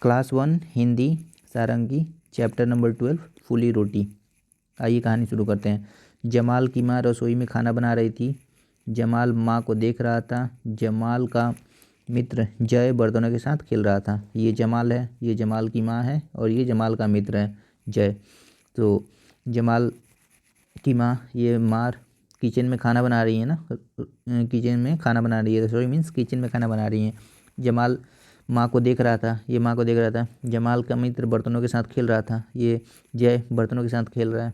Class 1 Hindi सारंगी chapter number 12 फूली रोटी। आइए कहानी शुरू करते हैं। जमाल की माँ रसोई में खाना बना रही थी। जमाल माँ को देख रहा था। जमाल का मित्र जय बर्तनों के साथ खेल रहा था। ये जमाल है, ये जमाल की माँ है और ये जमाल का मित्र है जय। तो जमाल की माँ, ये माँ किचन में खाना बना रही है ना, किचन में खाना बना रही है। रसोई मीन्स किचन में खाना बना रही है। जमाल माँ को देख रहा था, ये माँ को देख रहा था। जमाल का मित्र बर्तनों के साथ खेल रहा था, ये जय बर्तनों के साथ खेल रहा है।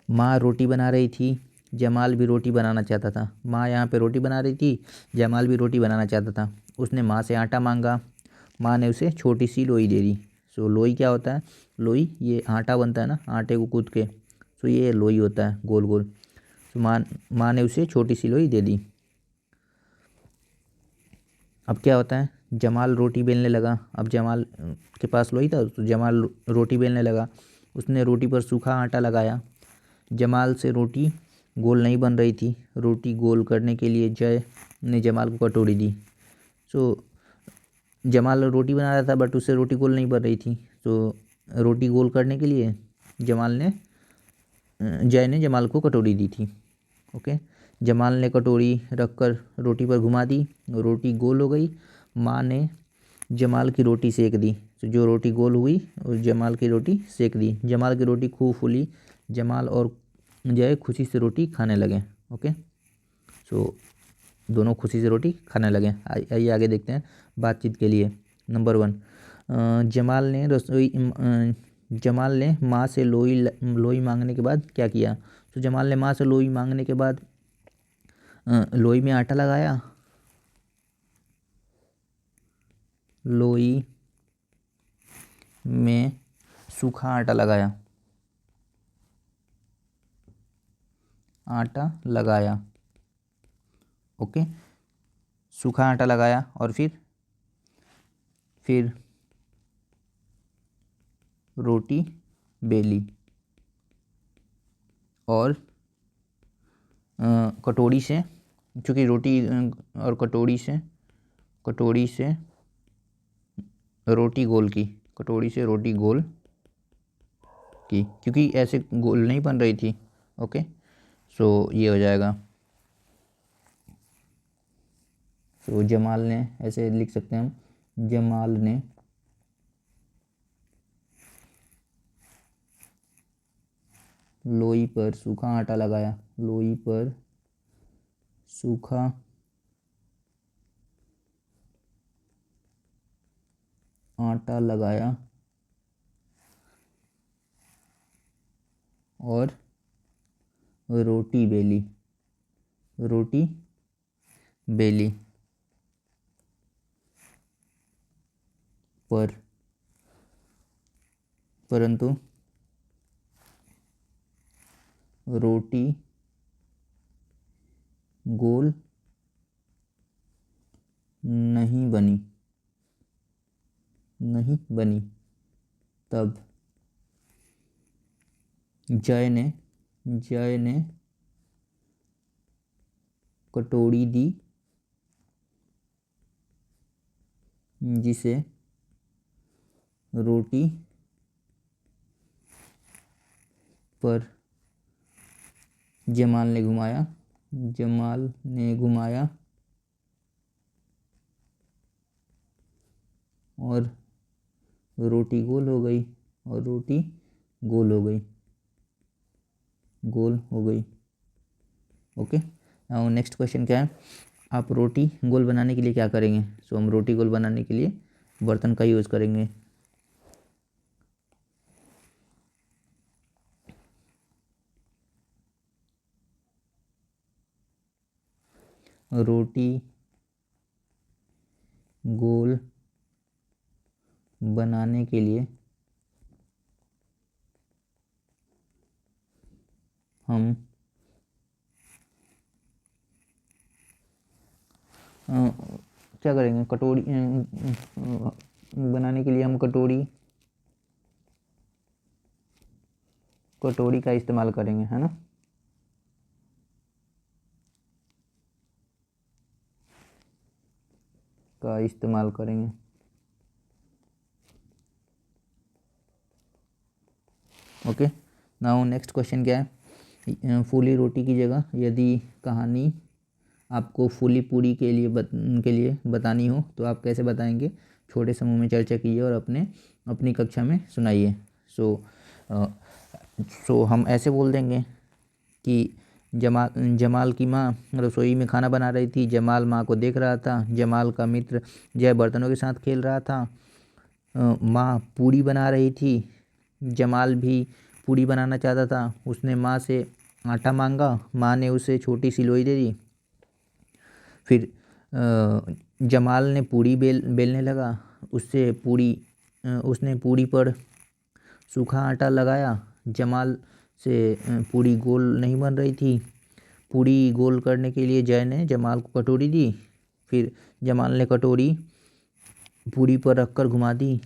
माँ रोटी बना रही थी। जमाल भी रोटी बनाना चाहता था। माँ यहाँ पे रोटी बना रही थी, जमाल भी रोटी बनाना चाहता था। उसने माँ से आटा मांगा। माँ ने उसे छोटी सी लोई दे दी। सो लोई क्या होता है? लोई, ये आटा बनता है ना, आटे को कूद के, सो ये लोई होता है गोल गोल। तो माँ ने उसे छोटी सी लोई दे दी। अब क्या होता है? जमाल रोटी बेलने लगा। अब जमाल के पास लोई था तो जमाल रोटी बेलने लगा। उसने रोटी पर सूखा आटा लगाया। जमाल से रोटी गोल नहीं बन रही थी। रोटी गोल करने के लिए जय ने जमाल को कटोरी दी। सो जमाल रोटी बना रहा था बट उससे रोटी गोल नहीं बन रही थी। तो रोटी गोल करने के लिए जय ने जमाल को कटोरी दी थी। ओके, जमाल ने कटोरी रखकर रोटी पर घुमा दी। रोटी गोल हो गई। माँ ने जमाल की रोटी सेक दी। तो जो रोटी गोल हुई उस जमाल की रोटी सेक दी। जमाल की रोटी खूब फूली। जमाल और जय खुशी से रोटी खाने लगे। ओके, सो दोनों खुशी से रोटी खाने लगे। आइए आगे देखते हैं बातचीत के लिए। नंबर 1, जमाल ने माँ से लोई मांगने के बाद क्या किया? तो जमाल ने माँ से लोई मांगने के बाद लोई में आटा लगाया। लोई में सूखा आटा लगाया। आटा लगाया। ओके, सूखा आटा लगाया और फिर रोटी बेली और कटोरी से, चूँकि रोटी और कटोरी से रोटी गोल की। कटोरी से रोटी गोल की, क्योंकि ऐसे गोल नहीं बन रही थी। ओके, सो ये हो जाएगा। सो जमाल ने, ऐसे लिख सकते हैं हम, जमाल ने लोई पर सूखा आटा लगाया। लोई पर सूखा आटा लगाया और रोटी बेली। रोटी बेली परंतु रोटी गोल नहीं बनी। तब जय ने कटोरी दी जिसे रोटी पर जमाल ने घुमाया और रोटी गोल हो गई। ओके, नाउ नेक्स्ट क्वेश्चन क्या है? आप रोटी गोल बनाने के लिए क्या करेंगे? सो हम रोटी गोल बनाने के लिए बर्तन का यूज़ करेंगे। रोटी गोल बनाने के लिए हम क्या करेंगे? कटोरी बनाने के लिए हम कटोरी का इस्तेमाल करेंगे, है ना। का इस्तेमाल करेंगे। ओके। नाउ नेक्स्ट क्वेश्चन क्या है, फूली रोटी की जगह यदि कहानी आपको फूली पूरी के लिए बतानी हो तो आप कैसे बताएंगे? छोटे समूह में चर्चा कीजिए और अपनी कक्षा में सुनाइए। सो हम ऐसे बोल देंगे कि जमाल की माँ रसोई में खाना बना रही थी। जमाल माँ को देख रहा था। जमाल का मित्र जय बर्तनों के साथ खेल रहा था। माँ पूड़ी बना रही थी। जमाल भी पूड़ी बनाना चाहता था। उसने माँ से आटा मांगा। माँ ने उसे छोटी सी लोई दे दी। फिर जमाल ने पूड़ी बेलने लगा। उसने पूड़ी पर सूखा आटा लगाया। जमाल से पूड़ी गोल नहीं बन रही थी। पूड़ी गोल करने के लिए जय ने जमाल को कटोरी दी। फिर जमाल ने कटोरी पूड़ी पर रखकर घुमा दी।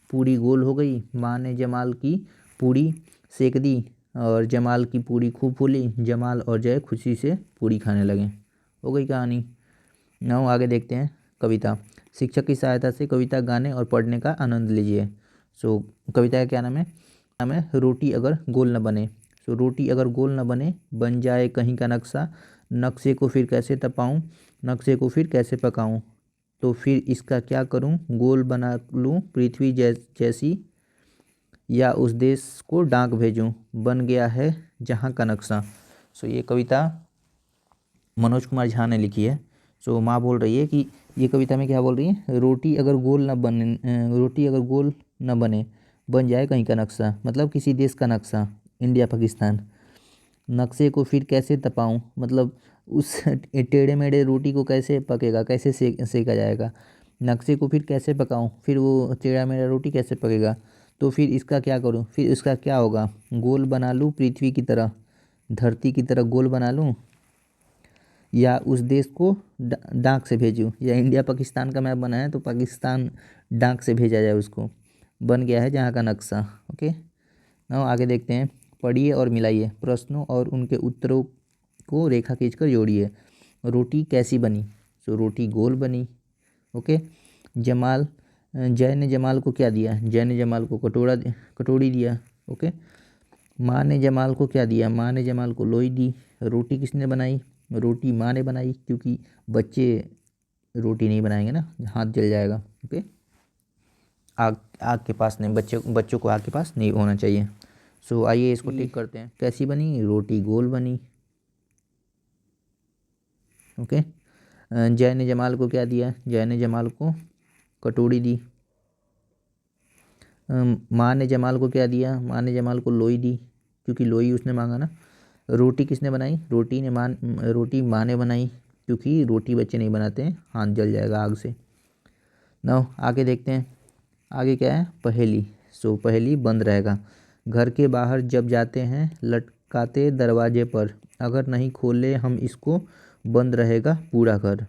पूड़ी गोल हो गई। माँ ने जमाल की पूड़ी सेक दी और जमाल की पूड़ी खूब फूली। जमाल और जय खुशी से पूड़ी खाने लगे। हो गई कहानी। नाउ आगे देखते हैं कविता। शिक्षक की सहायता से कविता गाने और पढ़ने का आनंद लीजिए। कविता का क्या नाम है? रोटी अगर गोल न बने। रोटी अगर गोल न बने, बन जाए कहीं का नक्शा। नक्शे को फिर कैसे तपाऊं? नक्शे को फिर कैसे पकाऊं? तो फिर इसका क्या करूं? गोल बना लूं पृथ्वी जैसी, या उस देश को डाक भेजूं, बन गया है जहां का नक्शा। ये कविता मनोज कुमार झा ने लिखी है। माँ बोल रही है कि ये कविता में क्या बोल रही है? रोटी अगर गोल न बने, बन जाए कहीं का नक्शा, मतलब किसी देश का नक्शा, इंडिया पाकिस्तान। नक्शे को फिर कैसे तपाऊं, मतलब उस टेढ़े मेढ़े रोटी को कैसे पकेगा, कैसे सेका जाएगा। नक्शे को फिर कैसे पकाऊं, फिर वो टेढ़ा मेढ़ा रोटी कैसे पकेगा। तो फिर इसका क्या करूं, फिर इसका क्या होगा? गोल बना लूं पृथ्वी की तरह, धरती की तरह गोल बना लूं, या उस देश को डाक से भेजूं। या इंडिया पाकिस्तान का मैप बना है तो पाकिस्तान डाक से भेजा जाए उसको, बन गया है जहाँ का नक्शा। ओके। नाउ आगे देखते हैं। पढ़िए और मिलाइए। प्रश्नों और उनके उत्तरों को रेखा खींचकर जोड़िए। रोटी कैसी बनी? रोटी गोल बनी। ओके। जय ने जमाल को क्या दिया? जय ने जमाल को कटोरी दिया। ओके। माँ ने जमाल को क्या दिया? माँ ने जमाल को लोई दी। रोटी किसने बनाई? रोटी माँ ने बनाई, क्योंकि बच्चे रोटी नहीं बनाएंगे ना, हाथ जल जाएगा। ओके। आग के पास नहीं, बच्चों को आग के पास नहीं होना चाहिए। आइए इसको टिक करते हैं। कैसी बनी? रोटी गोल बनी। ओके। जय ने जमाल को क्या दिया? जय ने जमाल को कटोरी दी। माँ ने जमाल को क्या दिया? माँ ने जमाल को लोई दी, क्योंकि लोई उसने मांगा ना। रोटी किसने बनाई? रोटी माँ ने बनाई, क्योंकि रोटी बच्चे नहीं बनाते हैं, हाथ जल जाएगा आग से। नाउ आगे देखते हैं। आगे क्या है? पहेली। पहेली बंद रहेगा। घर के बाहर जब जाते हैं लटकाते दरवाजे पर, अगर नहीं खोले हम इसको, बंद रहेगा पूरा घर।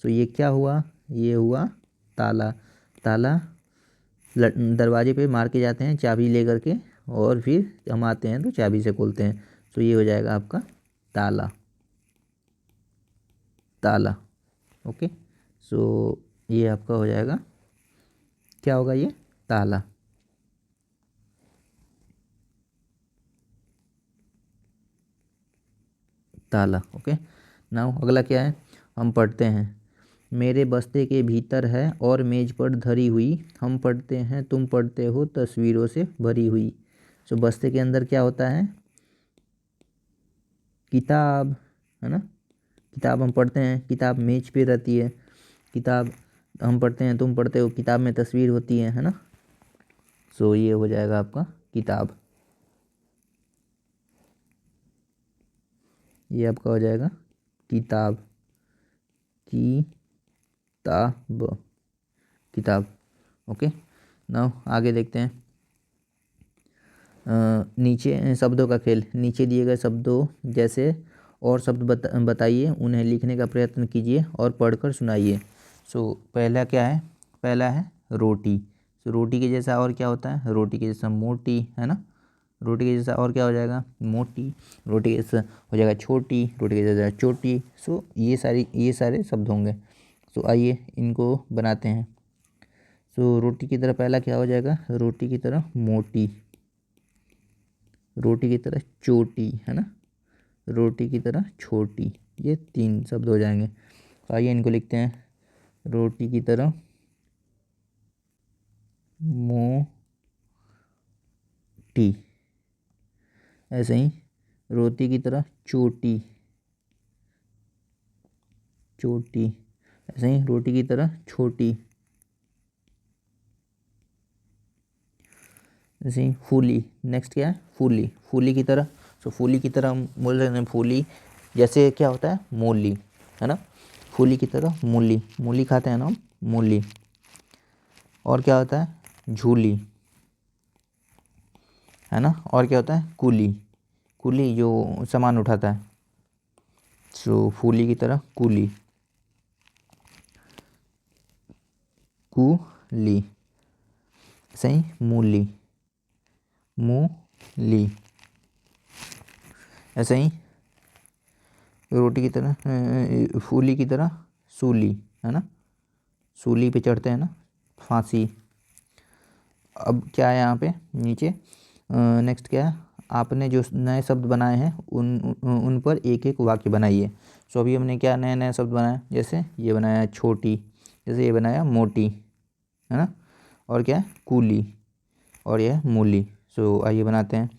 ये क्या हुआ? ये हुआ ताला। ताला दरवाजे पे मार के जाते हैं चाबी लेकर के, और फिर हम आते हैं तो चाबी से खोलते हैं। ये हो जाएगा आपका ताला। ताला। ओके। ये आपका हो जाएगा, क्या होगा ये? ताला। ताला। ओके। नाउ अगला क्या है? हम पढ़ते हैं। मेरे बस्ते के भीतर है और मेज पर धरी हुई, हम पढ़ते हैं तुम पढ़ते हो, तस्वीरों से भरी हुई। बस्ते के अंदर क्या होता है? किताब, है ना। किताब हम पढ़ते हैं, किताब मेज पे रहती है। किताब हम पढ़ते हैं तुम पढ़ते हो, किताब में तस्वीर होती है ना। ये हो जाएगा आपका किताब। ये आपका हो जाएगा किताब। किताब। किताब। ओके। नाउ आगे देखते हैं। नीचे शब्दों का खेल। नीचे दिए गए शब्दों जैसे और शब्द बताइए, उन्हें लिखने का प्रयत्न कीजिए और पढ़कर सुनाइए। पहला क्या है? पहला है रोटी। रोटी के जैसा और क्या होता है? रोटी के जैसा मोटी, है ना। रोटी के जैसा और क्या हो जाएगा? मोटी। रोटी के जैसा हो जाएगा छोटी। रोटी के जैसा छोटी। ये सारे शब्द होंगे। आइए इनको बनाते हैं। रोटी की तरह पहला क्या हो जाएगा? रोटी की तरह मोटी। रोटी की तरह चोटी, है ना, रोटी की तरह छोटी, ये 3 शब्द हो जाएंगे। तो आइए इनको लिखते हैं। रोटी की तरह मोटी, ऐसे ही रोटी की तरह चोटी, चोटी, ऐसे ही रोटी की तरह छोटी, ऐसे ही फूली। नेक्स्ट क्या है, फूली, फूली की तरह। सो फूली की तरह हम बोल रहे हैं फूली, जैसे क्या होता है मूली, है ना, फूली की तरह मूली, मूली खाते हैं ना हम, मूली। और क्या होता है झूली, है ना, और क्या होता है कूली, कूली जो सामान उठाता है। सो फूली की तरह कूली, कूली, सही, मूली, मूली, ऐसे ही रोटी की तरह फूली की तरह सूली, है ना, सूली पे चढ़ते हैं ना, फांसी। अब क्या है यहाँ पे नीचे, नेक्स्ट क्या है, आपने जो नए शब्द बनाए हैं उन पर एक एक वाक्य बनाइए। सो अभी हमने क्या नए नए शब्द बनाए, जैसे ये बनाया छोटी, जैसे ये बनाया मोटी, है ना, और क्या है कूली, और यह मूली। सो आइए बनाते हैं।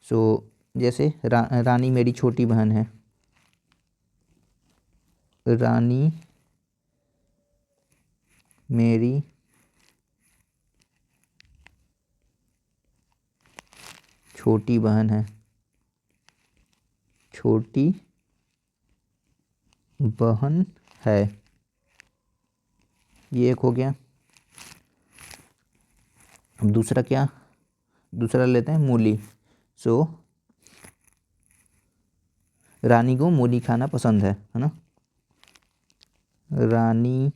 सो जैसे रानी मेरी छोटी बहन है, रानी मेरी छोटी बहन है, छोटी बहन है, ये एक हो गया। अब दूसरा क्या, दूसरा लेते हैं मूली। सो रानी को मूली खाना पसंद है ना, रानी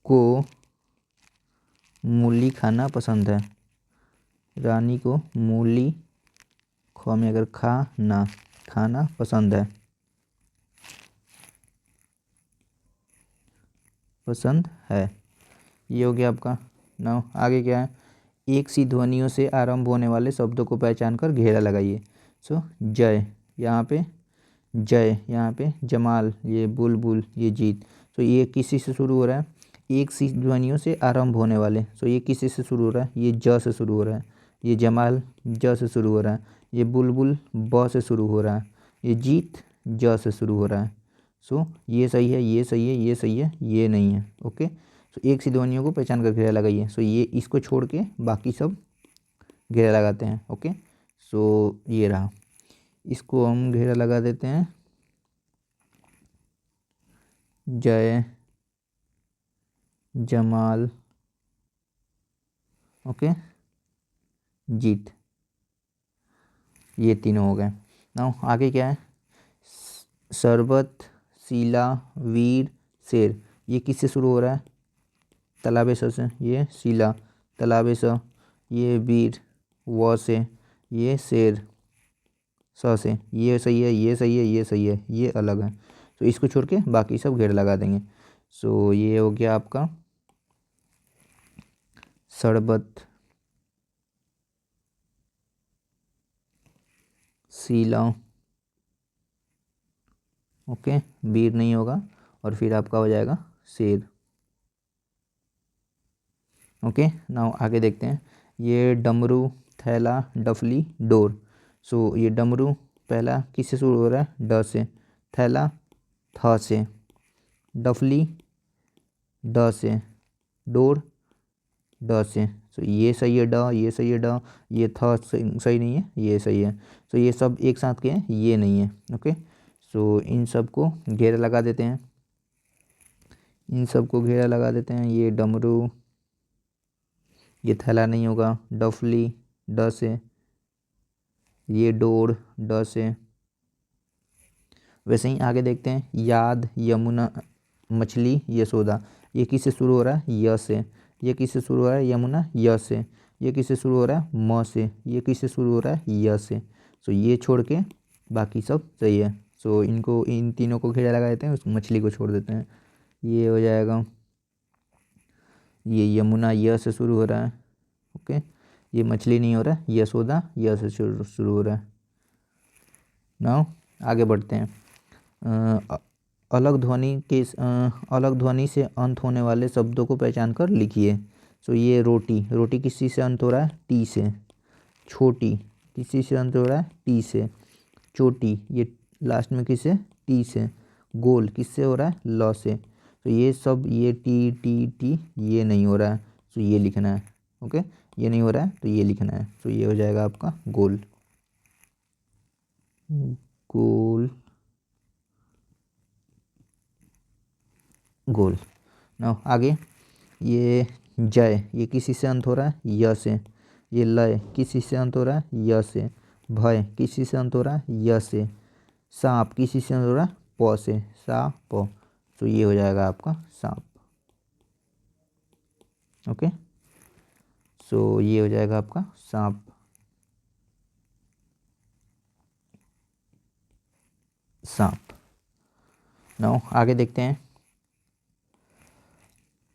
को मूली खाना पसंद है, रानी को मूली खा में अगर खाना, खाना पसंद है, पसंद है, ये हो गया आपका। नाउ आगे क्या है, एक सी ध्वनियों से आरंभ होने वाले शब्दों को पहचान कर घेरा लगाइए। सो जय, यहाँ पे जय, यहाँ पे जमाल, ये बुलबुल, ये जीत। सो ये किसी से शुरू हो रहा है, एक सी ध्वनियों से आरंभ होने वाले। सो ये किसी से शुरू हो रहा है, ये ज से शुरू हो रहा है, ये जमाल ज से शुरू हो रहा है, ये बुलबुल ब से शुरू हो रहा है, ये जीत ज से शुरू हो रहा है। सो ये सही है, ये सही है, ये सही है, ये नहीं है। ओके, सो एक सी ध्वनियों को पहचान कर घेरा लगाइए। सो ये इसको छोड़ के बाकी सब घेरा लगाते हैं। ओके, सो ये रहा, इसको हम घेरा लगा देते हैं, जय, जमाल, ओके, जीत, ये तीनों हो गए। नाउ आगे क्या है, शरबत, शीला, वीर, शेर, ये किससे शुरू हो रहा है, तलाबे स से, ये शीला, तलाबे स, ये वीर व से, ये शेर स से, ये सही है, ये सही है, ये सही है, ये अलग है। तो इसको छोड़ के बाकी सब घेर लगा देंगे। सो ये हो गया आपका शरबत, शीला, ओके, वीर नहीं होगा, और फिर आपका हो जाएगा शेर। ओके, नाउ आगे देखते हैं, ये डमरू, थैला, डफली, डोर। सो ये डमरू पहला किससे शुरू हो रहा है, ड से, थैला थ से, डफली ड से, डोर ड से। सो ये सही है ड, ये सही है ड, ये थ सही नहीं है, ये सही है। सो ये सब एक साथ के हैं, ये नहीं है। ओके, सो इन सब को घेरा लगा देते हैं, इन सब को घेरा लगा देते हैं, ये डमरू, ये थैला नहीं होगा, डफली ड से, ये डोर ड से। वैसे ही आगे देखते हैं, याद, यमुना, मछली, यशोदा, ये किससे शुरू हो रहा है, य से, ये किससे शुरू हो रहा है, यमुना य से, ये किससे शुरू हो रहा है, म से, ये किससे शुरू हो रहा है, य से। सो ये छोड़ के बाकी सब सही है। सो इनको, इन तीनों को घेरा लगा देते हैं, उस मछली को छोड़ देते हैं, ये हो जाएगा, ये यमुना य से शुरू हो रहा है। ओके, ये मछली नहीं हो रहा है, यशोदा य से शुरू हो रहा है। नाउ आगे बढ़ते हैं। अलग ध्वनि से अंत होने वाले शब्दों को पहचान कर लिखिए। सो ये रोटी, रोटी किस चीज़ से अंत हो रहा है? टी से। छोटी किस चीज़ से अंत हो रहा है? टी से। चोटी ये लास्ट में किससे? टी से। गोल किससे हो रहा है? ल से। तो ये सब, ये टी टी टी ये नहीं हो रहा है, तो ये लिखना है। ओके, ये नहीं हो रहा है तो ये लिखना है। तो ये हो जाएगा आपका गोल। गोल, गोल। ना आगे, ये जय ये किसी से अंत हो रहा है? य से। ये लय किसी से अंत हो रहा है? य से। भय किसी से अंत हो रहा है? य से। सांप किसी से अंत हो रहा है? प से। सा प। तो ये हो जाएगा आपका सांप। ओके, सो ये हो जाएगा आपका सांप। सांप। नाउ आगे देखते हैं।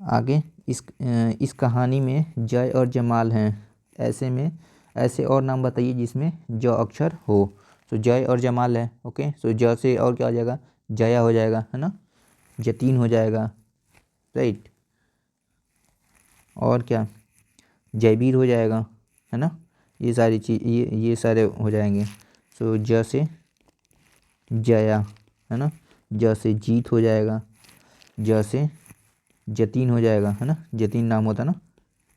आगे इस कहानी में जय और जमाल हैं, ऐसे में ऐसे और नाम बताइए जिसमें ज अक्षर हो। तो जय और जमाल है। ओके, सो ज से और क्या हो जाएगा? जया हो जाएगा, है ना। जतीन हो जाएगा, राइट। और क्या? जयवीर हो जाएगा, है ना। ये सारी चीज, ये सारे हो जाएंगे। सो ज से जया, है ना। ज से जीत हो जाएगा। ज से जतीन हो जाएगा, है ना। जतीन नाम होता ना,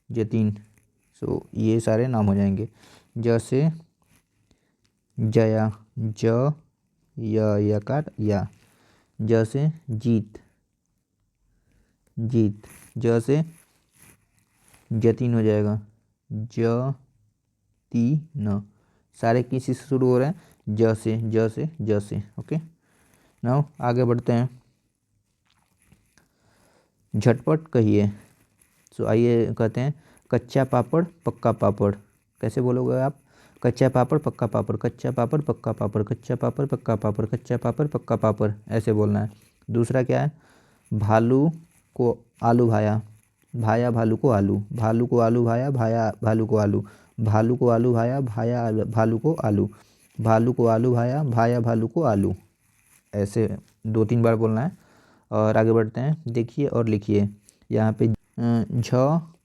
जतीन। सो ये सारे नाम हो जाएंगे। ज से जया, ज य यकार या। ज से जीत, जीत। ज से जतीन हो जाएगा, ज ती न। सारे किसी से शुरू हो रहे हैं? ज से, ज से, ज से। ओके, नाउ आगे बढ़ते हैं। झटपट कहिए। सो आइए कहते हैं, कच्चा पापड़ पक्का पापड़। कैसे बोलोगे आप? कच्चा पापड़ पक्का पापड़, कच्चा पापड़ पक्का पापड़, कच्चा पापड़ पक्का पापड़, कच्चा पापड़ पक्का पापड़, ऐसे बोलना है। दूसरा क्या है? भालू को आलू भाया, भाया भालू को आलू, भालू को आलू भाया, भाया भालू को आलू, भालू को आलू भाया, भाया भालू को आलू, भालू को आलू भाया, भाया भालू को आलू। ऐसे 2-3 बार बोलना है। और आगे बढ़ते हैं। देखिए और लिखिए। यहाँ पे झ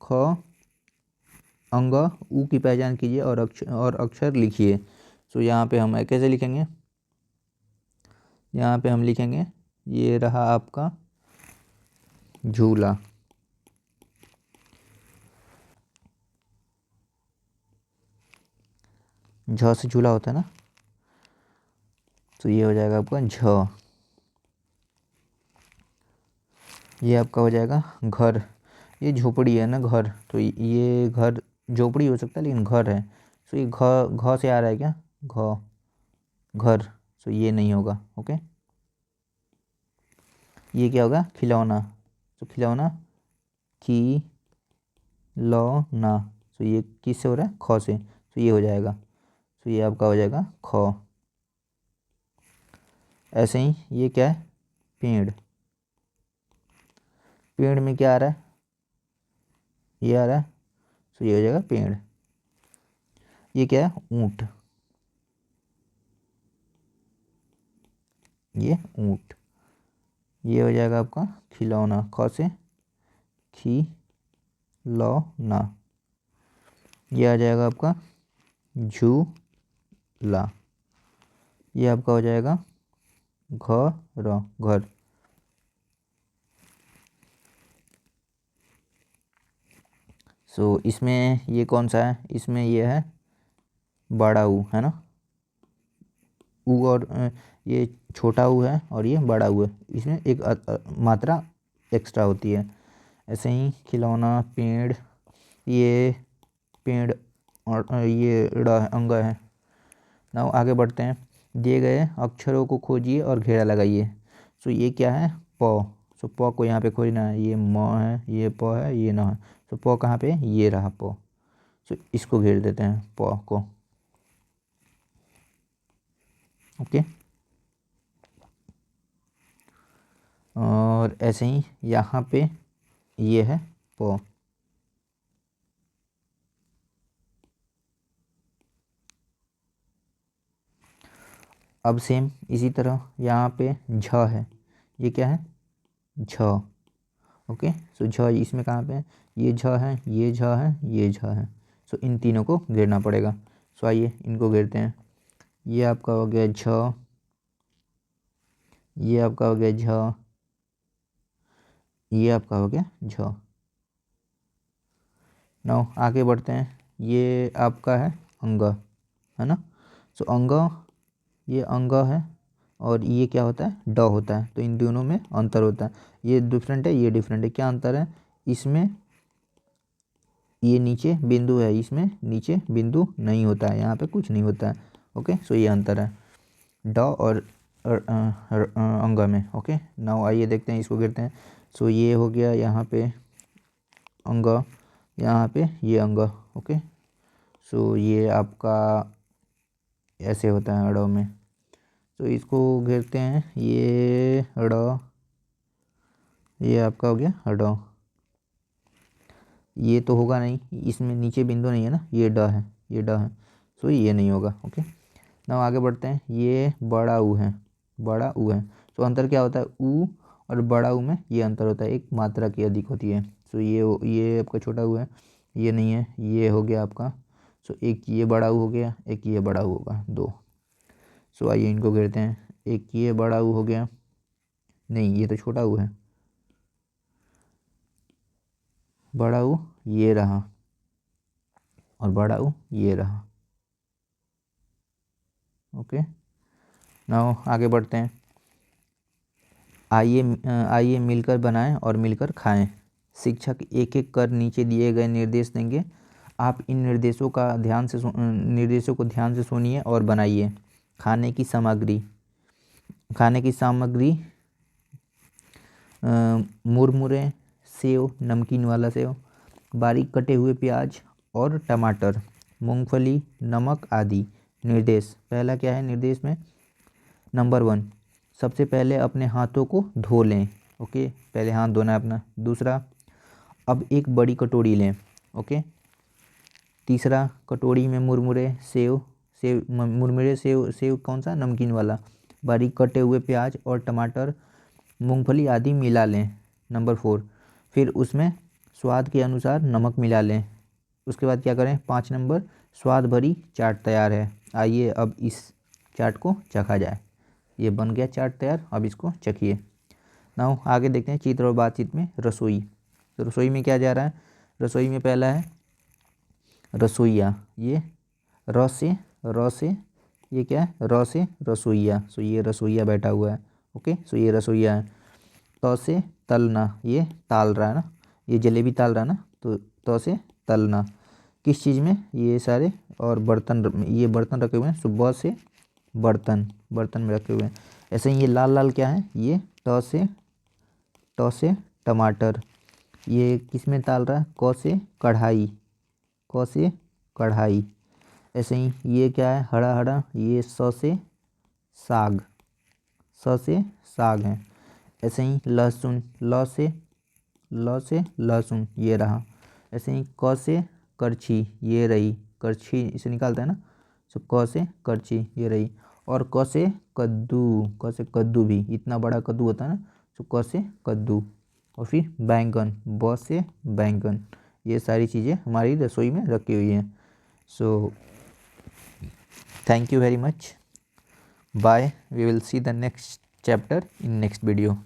ख अंग ऊ की पहचान कीजिए और अक्षर लिखिए। सो यहाँ पे हम कैसे लिखेंगे? यहाँ पे हम लिखेंगे, ये रहा आपका झूला। झ से झूला होता है ना, तो ये हो जाएगा आपका झ। ये आपका हो जाएगा घर। ये झोपड़ी है ना, घर। तो ये घर झोपड़ी हो सकता है लेकिन घर है। तो ये घ से आ रहा है क्या? घ, घर। तो ये नहीं होगा। ओके, ये क्या होगा? खिलौना। तो खिलौना, खी लो ना। तो ये किससे हो रहा है? ख से। तो ये हो जाएगा, तो ये आपका हो जाएगा ख। ऐसे ही ये क्या है? पेड़। पेड़ में क्या आ रहा है? ये आ रहा है, तो ये हो जाएगा पेड़। ये क्या है? ऊंट। ये ऊंट। ये हो जाएगा आपका खिलौना, ख से। खी लो ना। ये आ जाएगा आपका झूला। ये आपका हो जाएगा घर, घर। सो इसमें ये कौन सा है? इसमें ये है बड़ा ऊ, है ना। ऊ और ये छोटा ऊ है और ये बड़ा ऊ है। इसमें एक मात्रा एक्स्ट्रा होती है। ऐसे ही खिलौना, पेड़, ये पेड़ और ये अंग है। नाउ आगे बढ़ते हैं। दिए गए अक्षरों को खोजिए और घेरा लगाइए। सो ये क्या है? प। सो प को यहाँ पे खोजना है। ये म है, ये प है, ये न है। सो प कहाँ पे? ये रहा प। सो इसको घेर देते हैं, प को। ओके, और ऐसे ही यहाँ पे ये है प। अब सेम इसी तरह यहाँ पे झ है, ये क्या है झ। ओके, सो झ इसमें कहाँ पे है, ये झ है, ये झ है, ये झ है। सो इन तीनों को घेरना पड़ेगा। सो आइए इनको घेरते हैं। ये आपका हो गया झ, ये आपका हो गया झ, ये आपका हो गया झ। नाउ आगे बढ़ते हैं। ये आपका है अंग, है ना। सो अंग, ये अंग है और ये क्या होता है ड होता है। तो इन दोनों में अंतर होता है, ये डिफरेंट है, ये डिफरेंट है। क्या अंतर है इसमें, ये नीचे बिंदु है, इसमें नीचे बिंदु नहीं होता है, यहाँ पे कुछ नहीं होता है। ओके, सो ये अंतर है ड और अंग में। ओके, नाउ आइए देखते हैं, इसको गिरते हैं। सो ये हो गया यहाँ पे अंग, यहाँ पे ये अंग। ओके, सो ये आपका ऐसे होता है अड़ों में। तो इसको घेरते हैं, ये अड़, ये आपका हो गया अड़। ये तो होगा नहीं, इसमें नीचे बिंदु नहीं है ना, ये ड है, ये ड है। सो ये नहीं होगा। ओके, ना आगे बढ़ते हैं। ये बड़ा ऊ है, बड़ा ऊ है। सो अंतर क्या होता है, ऊ और बड़ा ऊ में ये अंतर होता है, एक मात्रा की अधिक होती है। सो ये आपका छोटा ऊ है, ये नहीं है, ये हो गया आपका। सो एक ये बड़ा ऊ हो गया, एक ये बड़ा ऊ होगा, दो। सो आइए इनको घेरते हैं। एक ये बड़ा ऊ हो गया, नहीं ये तो छोटा ऊ है, बड़ा ऊ ये रहा और बड़ा ऊ ये रहा। ओके, नाउ आगे बढ़ते हैं। आइए मिलकर बनाएं और मिलकर खाएं। शिक्षक एक एक कर नीचे दिए गए निर्देश देंगे, आप इन निर्देशों को ध्यान से सुनिए और बनाइए। खाने की सामग्री, खाने की सामग्री मुरमुरे, सेव, नमकीन वाला सेव, बारीक कटे हुए प्याज और टमाटर, मूंगफली, नमक आदि। निर्देश, पहला क्या है निर्देश में, नंबर 1, सबसे पहले अपने हाथों को धो लें। ओके, पहले हाथ धोना है अपना। दूसरा, अब एक बड़ी कटोरी लें। ओके, तीसरा, कटोरी में मुरमुरे, सेव कौन सा, नमकीन वाला, बारीक कटे हुए प्याज और टमाटर, मूंगफली आदि मिला लें। नंबर 4, फिर उसमें स्वाद के अनुसार नमक मिला लें। उसके बाद क्या करें, 5 नंबर, स्वाद भरी चाट तैयार है। आइए अब इस चाट को चखा जाए। ये बन गया चाट तैयार, अब इसको चखिए। नाउ आगे देखते हैं चित्र और बातचीत में रसोई। तो रसोई में क्या जा रहा है, रसोई में पहला है रसोइया, ये र से ये क्या है, र से रसोइया। सो ये रसोइया बैठा हुआ है। ओके, सो ये रसोइया है। त से तलना, ये ताल रहा है ना, ये जलेबी ताल रहा है ना, तो त से तलना। किस चीज़ में, ये सारे और बर्तन, ये बर्तन रखे हुए हैं। सो ब से बर्तन, बर्तन में रखे हुए हैं। ऐसे ही ये लाल लाल क्या है, ये ट से टमाटर, ये किस में ताल रहा है, क से कढ़ाई, क से कढ़ाई। ऐसे ही ये क्या है, हरा हरा, ये स से साग, स से साग है। ऐसे ही लहसुन, ल से लहसुन, ये रहा। ऐसे ही क से करछी, ये रही करछी, इसे निकालता है ना, सो क से करछी, ये रही। और क से कद्दू, क से कद्दू भी, इतना बड़ा कद्दू होता है ना, सो क से कद्दू। और फिर बैंगन, ब से बैंगन। ये सारी चीज़ें हमारी रसोई में रखी हुई हैं। So thank you very much. Bye. We will see the next chapter in next video.